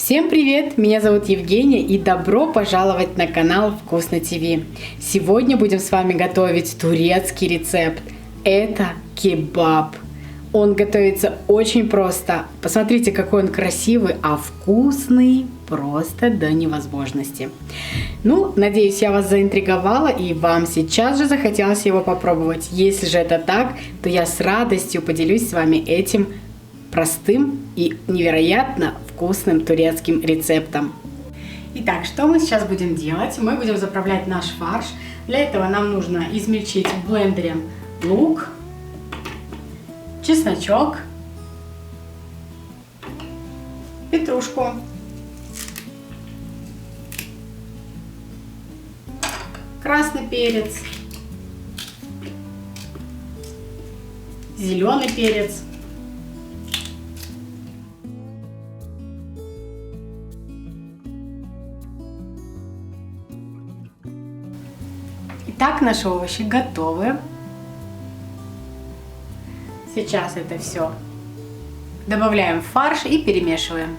Всем привет! Меня зовут Евгения и добро пожаловать на канал Вкусно ТВ. Сегодня будем с вами готовить турецкий рецепт. Это кебаб. Он готовится очень просто. Посмотрите, какой он красивый, а вкусный просто до невозможности. Ну, надеюсь, я вас заинтриговала и вам сейчас же захотелось его попробовать. Если же это так, то я с радостью поделюсь с вами этим простым и невероятно вкусным турецким рецептом. Итак, что мы сейчас будем делать? Мы будем заправлять наш фарш. Для этого нам нужно измельчить в блендере лук, чесночок, петрушку, красный перец, зеленый перец, Итак, наши овощи готовы. Сейчас это все добавляем в фарш и перемешиваем.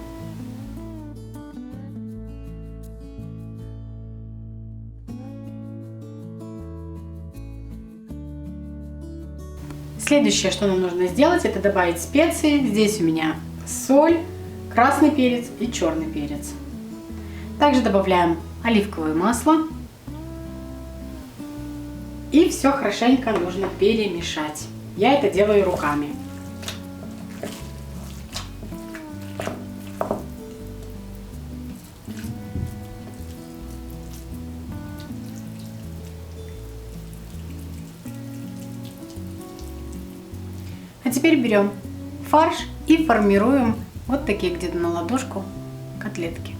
Следующее, что нам нужно сделать, это добавить специи. Здесь у меня соль, красный перец и черный перец. Также добавляем оливковое масло. И все хорошенько нужно перемешать. Я это делаю руками. А теперь берем фарш и формируем вот такие где-то на ладошку котлетки.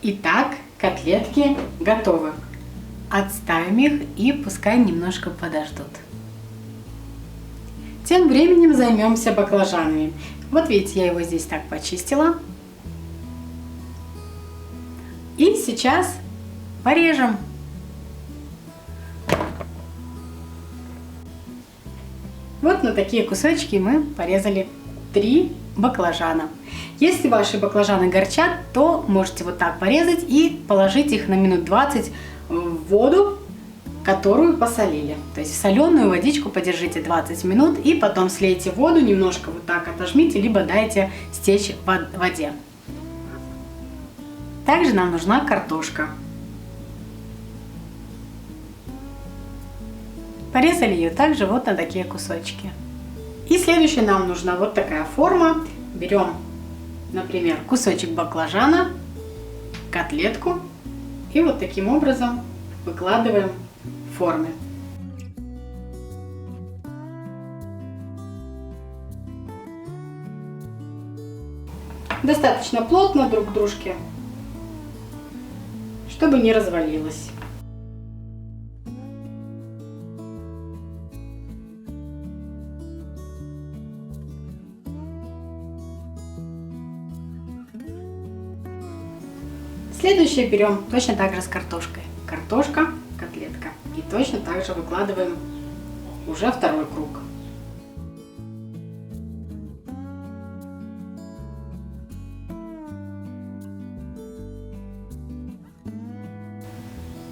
Итак, котлетки готовы. Отставим их и пускай немножко подождут. Тем временем займемся баклажанами. Вот видите, я его здесь так почистила. И сейчас порежем. Вот на такие кусочки мы порезали 3 баклажана. Если ваши баклажаны горчат, то можете вот так порезать и положить их на минут 20 в воду, которую посолили. То есть в соленую водичку подержите 20 минут и потом слейте воду, немножко вот так отожмите, либо дайте стечь в воде. Также нам нужна картошка. Порезали ее также вот на такие кусочки. И следующее нам нужна вот такая форма. Берем, например, кусочек баклажана, котлетку и вот таким образом выкладываем в формы. Достаточно плотно друг к дружке, чтобы не развалилось. Следующее берем точно так же с картошкой. Картошка, котлетка. И точно так же выкладываем уже второй круг.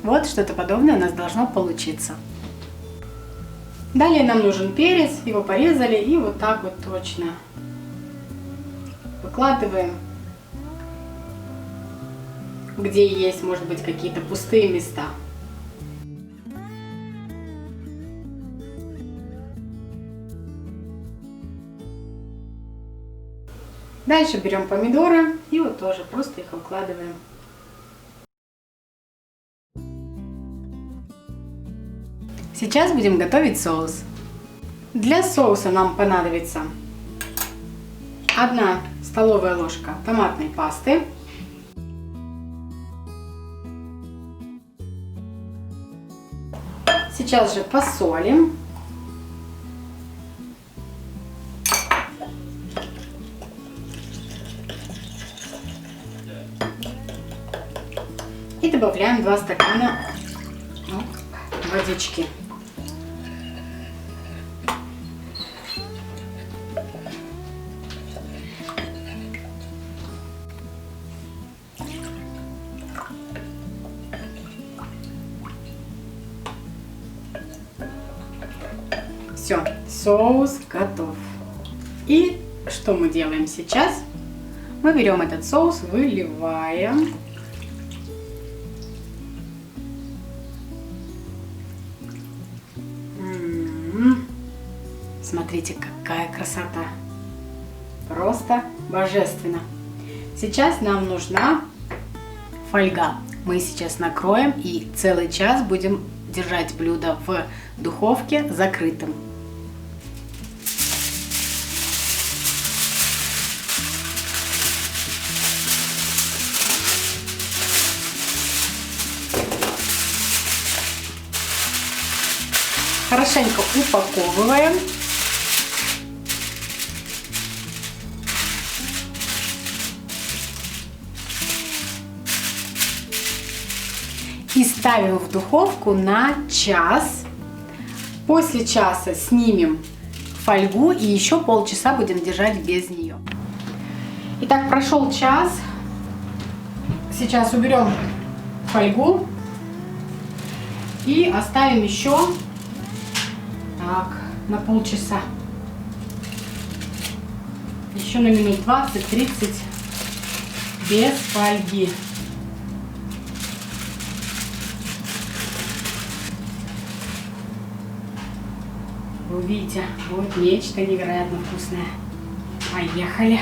Вот что-то подобное у нас должно получиться. Далее нам нужен перец. Его порезали и вот так вот точно выкладываем. Где есть, может быть, какие-то пустые места. Дальше берем помидоры и вот тоже просто их выкладываем. Сейчас будем готовить соус. Для соуса нам понадобится 1 столовая ложка томатной пасты, сейчас же посолим. добавляем 2 стакана водички. Все, соус готов. И что мы делаем сейчас? Мы берем этот соус, выливаем. Смотрите, какая красота. Просто божественно. Сейчас нам нужна фольга. Мы сейчас накроем и целый час будем держать блюдо в духовке закрытым. Хорошенько упаковываем. И ставим в духовку на час. После часа снимем фольгу и еще полчаса будем держать без нее. Итак, прошел час. Сейчас уберем фольгу и оставим еще на полчаса. Еще на минут 20-30 без фольги. Вы увидите, будет нечто невероятно вкусное. Поехали!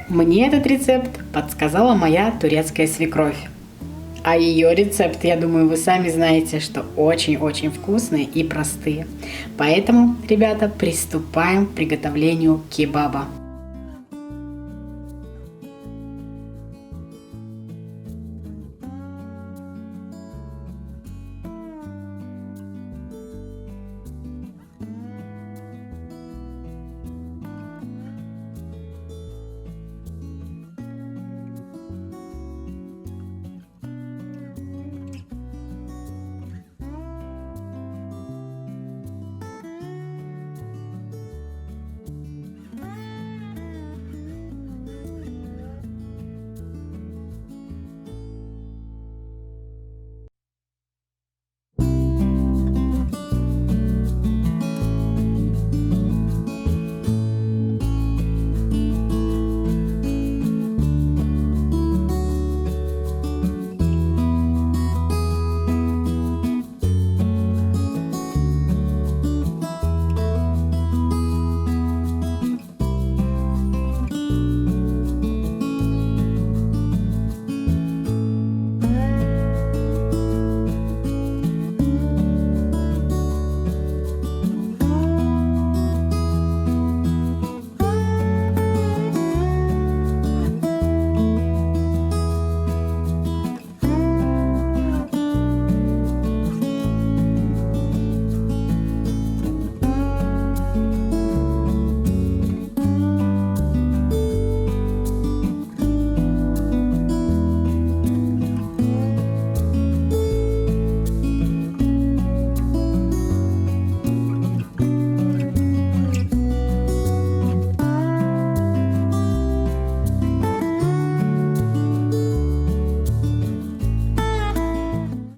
Мне этот рецепт подсказала моя турецкая свекровь. А ее рецепт, я думаю, вы сами знаете, что очень-очень вкусные и простые. Поэтому, ребята, приступаем к приготовлению кебаба.